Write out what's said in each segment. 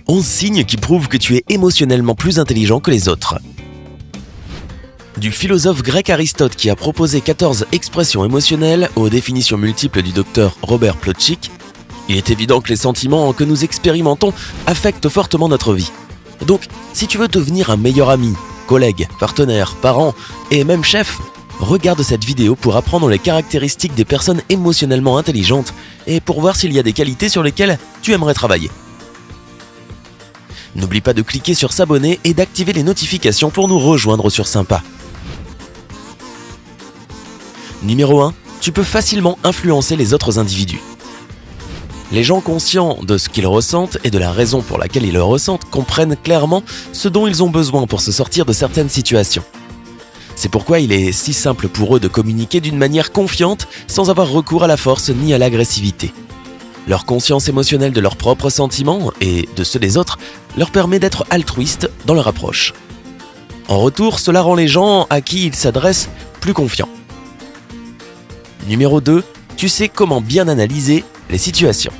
11 signes qui prouvent que tu es émotionnellement plus intelligent que les autres. Du philosophe grec Aristote qui a proposé 14 expressions émotionnelles aux définitions multiples du docteur Robert Plutchik, il est évident que les sentiments que nous expérimentons affectent fortement notre vie. Donc, si tu veux devenir un meilleur ami, collègue, partenaire, parent et même chef, regarde cette vidéo pour apprendre les caractéristiques des personnes émotionnellement intelligentes et pour voir s'il y a des qualités sur lesquelles tu aimerais travailler. N'oublie pas de cliquer sur s'abonner et d'activer les notifications pour nous rejoindre sur Sympa. Numéro 1. Tu peux facilement influencer les autres individus. Les gens conscients de ce qu'ils ressentent et de la raison pour laquelle ils le ressentent comprennent clairement ce dont ils ont besoin pour se sortir de certaines situations. C'est pourquoi il est si simple pour eux de communiquer d'une manière confiante sans avoir recours à la force ni à l'agressivité. Leur conscience émotionnelle de leurs propres sentiments et de ceux des autres leur permet d'être altruistes dans leur approche. En retour, cela rend les gens à qui ils s'adressent plus confiants. Numéro 2. Tu sais comment bien analyser les situations.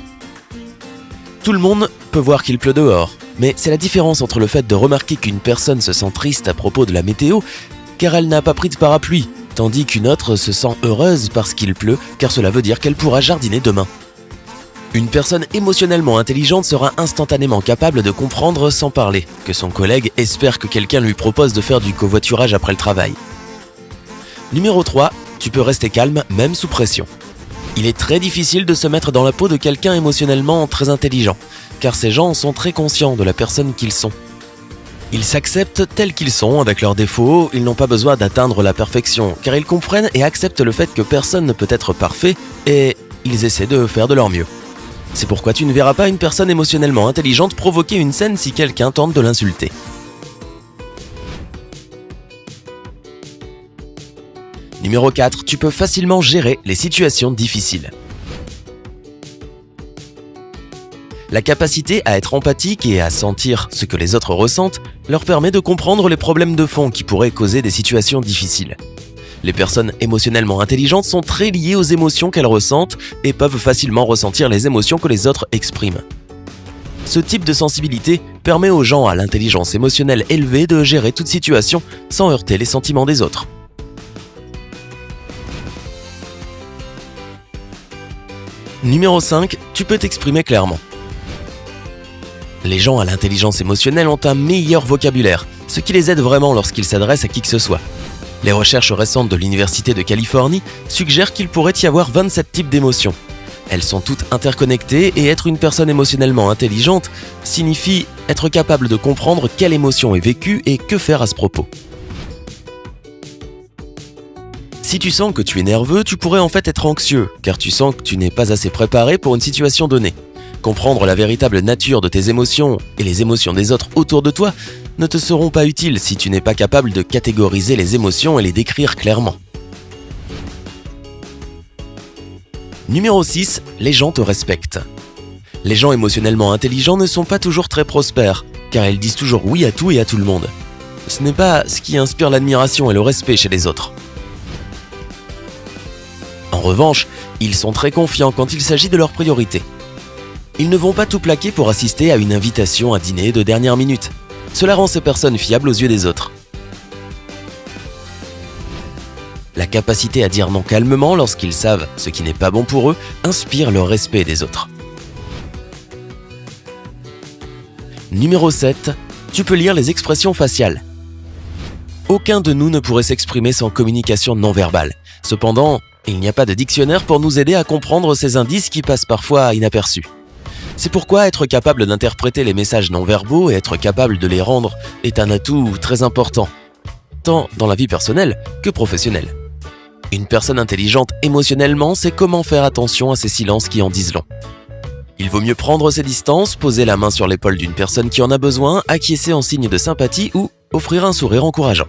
Tout le monde peut voir qu'il pleut dehors, mais c'est la différence entre le fait de remarquer qu'une personne se sent triste à propos de la météo car elle n'a pas pris de parapluie, tandis qu'une autre se sent heureuse parce qu'il pleut car cela veut dire qu'elle pourra jardiner demain. Une personne émotionnellement intelligente sera instantanément capable de comprendre sans parler que son collègue espère que quelqu'un lui propose de faire du covoiturage après le travail. Numéro 3. Tu peux rester calme même sous pression. Il est très difficile de se mettre dans la peau de quelqu'un émotionnellement très intelligent, car ces gens sont très conscients de la personne qu'ils sont. Ils s'acceptent tels qu'ils sont, avec leurs défauts, ils n'ont pas besoin d'atteindre la perfection, car ils comprennent et acceptent le fait que personne ne peut être parfait, et ils essaient de faire de leur mieux. C'est pourquoi tu ne verras pas une personne émotionnellement intelligente provoquer une scène si quelqu'un tente de l'insulter. Numéro 4. Tu peux facilement gérer les situations difficiles. La capacité à être empathique et à sentir ce que les autres ressentent leur permet de comprendre les problèmes de fond qui pourraient causer des situations difficiles. Les personnes émotionnellement intelligentes sont très liées aux émotions qu'elles ressentent et peuvent facilement ressentir les émotions que les autres expriment. Ce type de sensibilité permet aux gens à l'intelligence émotionnelle élevée de gérer toute situation sans heurter les sentiments des autres. Numéro 5. Tu peux t'exprimer clairement. Les gens à l'intelligence émotionnelle ont un meilleur vocabulaire, ce qui les aide vraiment lorsqu'ils s'adressent à qui que ce soit. Les recherches récentes de l'Université de Californie suggèrent qu'il pourrait y avoir 27 types d'émotions. Elles sont toutes interconnectées et être une personne émotionnellement intelligente signifie être capable de comprendre quelle émotion est vécue et que faire à ce propos. Si tu sens que tu es nerveux, tu pourrais en fait être anxieux, car tu sens que tu n'es pas assez préparé pour une situation donnée. Comprendre la véritable nature de tes émotions et les émotions des autres autour de toi ne te seront pas utiles si tu n'es pas capable de catégoriser les émotions et les décrire clairement. Numéro 6. Les gens te respectent. Les gens émotionnellement intelligents ne sont pas toujours très prospères, car ils disent toujours oui à tout et à tout le monde. Ce n'est pas ce qui inspire l'admiration et le respect chez les autres. En revanche, ils sont très confiants quand il s'agit de leurs priorités. Ils ne vont pas tout plaquer pour assister à une invitation à dîner de dernière minute. Cela rend ces personnes fiables aux yeux des autres. La capacité à dire non calmement lorsqu'ils savent ce qui n'est pas bon pour eux inspire le respect des autres. Numéro 7. Tu peux lire les expressions faciales. Aucun de nous ne pourrait s'exprimer sans communication non verbale. Cependant, il n'y a pas de dictionnaire pour nous aider à comprendre ces indices qui passent parfois inaperçus. C'est pourquoi être capable d'interpréter les messages non-verbaux et être capable de les rendre est un atout très important, tant dans la vie personnelle que professionnelle. Une personne intelligente émotionnellement sait comment faire attention à ces silences qui en disent long. Il vaut mieux prendre ses distances, poser la main sur l'épaule d'une personne qui en a besoin, acquiescer en signe de sympathie ou offrir un sourire encourageant.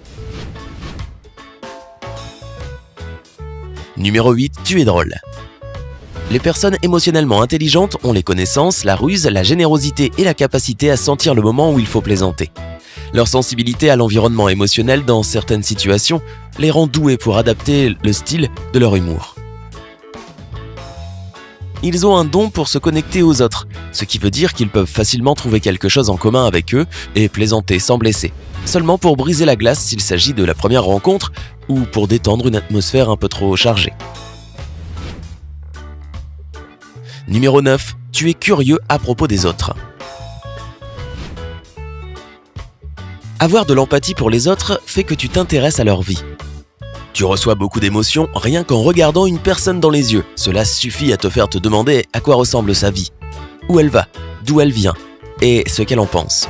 Numéro 8. Tu es drôle. Les personnes émotionnellement intelligentes ont les connaissances, la ruse, la générosité et la capacité à sentir le moment où il faut plaisanter. Leur sensibilité à l'environnement émotionnel dans certaines situations les rend doués pour adapter le style de leur humour. Ils ont un don pour se connecter aux autres, ce qui veut dire qu'ils peuvent facilement trouver quelque chose en commun avec eux et plaisanter sans blesser, seulement pour briser la glace s'il s'agit de la première rencontre ou pour détendre une atmosphère un peu trop chargée. Numéro 9. Tu es curieux à propos des autres. Avoir de l'empathie pour les autres fait que tu t'intéresses à leur vie. Tu reçois beaucoup d'émotions rien qu'en regardant une personne dans les yeux. Cela suffit à te faire te demander à quoi ressemble sa vie, où elle va, d'où elle vient et ce qu'elle en pense.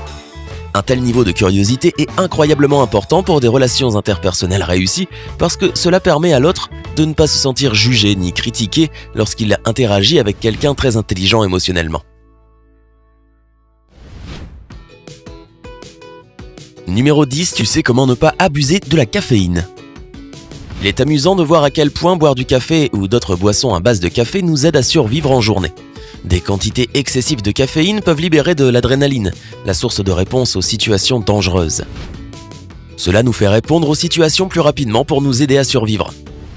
Un tel niveau de curiosité est incroyablement important pour des relations interpersonnelles réussies parce que cela permet à l'autre de ne pas se sentir jugé ni critiqué lorsqu'il interagit avec quelqu'un très intelligent émotionnellement. Numéro 10, tu sais comment ne pas abuser de la caféine. Il est amusant de voir à quel point boire du café ou d'autres boissons à base de café nous aide à survivre en journée. Des quantités excessives de caféine peuvent libérer de l'adrénaline, la source de réponse aux situations dangereuses. Cela nous fait répondre aux situations plus rapidement pour nous aider à survivre.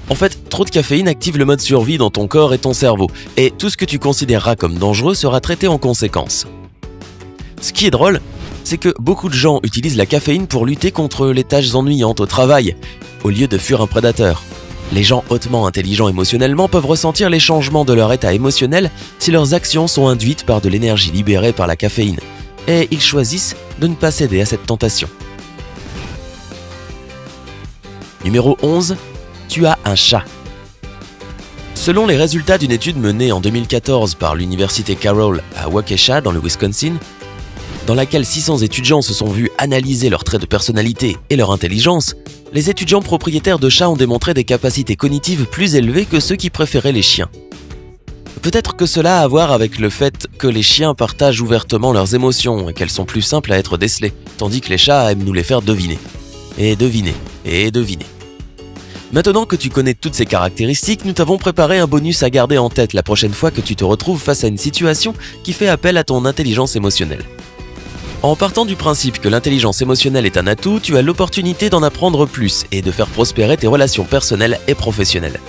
En fait, trop de caféine active le mode survie dans ton corps et ton cerveau, et tout ce que tu considéreras comme dangereux sera traité en conséquence. Ce qui est drôle, c'est que beaucoup de gens utilisent la caféine pour lutter contre les tâches ennuyantes au travail, au lieu de fuir un prédateur. Les gens hautement intelligents émotionnellement peuvent ressentir les changements de leur état émotionnel si leurs actions sont induites par de l'énergie libérée par la caféine, et ils choisissent de ne pas céder à cette tentation. Numéro 11. Tu as un chat. Selon les résultats d'une étude menée en 2014 par l'université Carroll à Waukesha dans le Wisconsin, dans laquelle 600 étudiants se sont vus analyser leurs traits de personnalité et leur intelligence, les étudiants propriétaires de chats ont démontré des capacités cognitives plus élevées que ceux qui préféraient les chiens. Peut-être que cela a à voir avec le fait que les chiens partagent ouvertement leurs émotions et qu'elles sont plus simples à être décelées, tandis que les chats aiment nous les faire deviner. Et deviner, et deviner. Maintenant que tu connais toutes ces caractéristiques, nous t'avons préparé un bonus à garder en tête la prochaine fois que tu te retrouves face à une situation qui fait appel à ton intelligence émotionnelle. En partant du principe que l'intelligence émotionnelle est un atout, tu as l'opportunité d'en apprendre plus et de faire prospérer tes relations personnelles et professionnelles.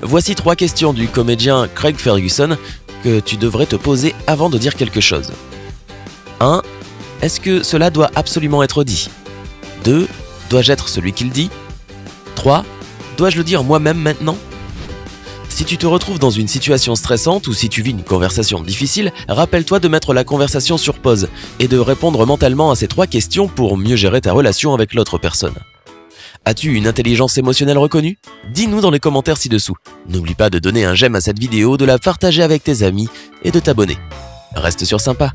Voici 3 questions du comédien Craig Ferguson que tu devrais te poser avant de dire quelque chose. 1. Est-ce que cela doit absolument être dit ? 2. Dois-je être celui qui le dit ? 3. Dois-je le dire moi-même maintenant ? Si tu te retrouves dans une situation stressante ou si tu vis une conversation difficile, rappelle-toi de mettre la conversation sur pause et de répondre mentalement à ces 3 questions pour mieux gérer ta relation avec l'autre personne. As-tu une intelligence émotionnelle reconnue ? Dis-nous dans les commentaires ci-dessous. N'oublie pas de donner un j'aime à cette vidéo, de la partager avec tes amis et de t'abonner. Reste sur sympa.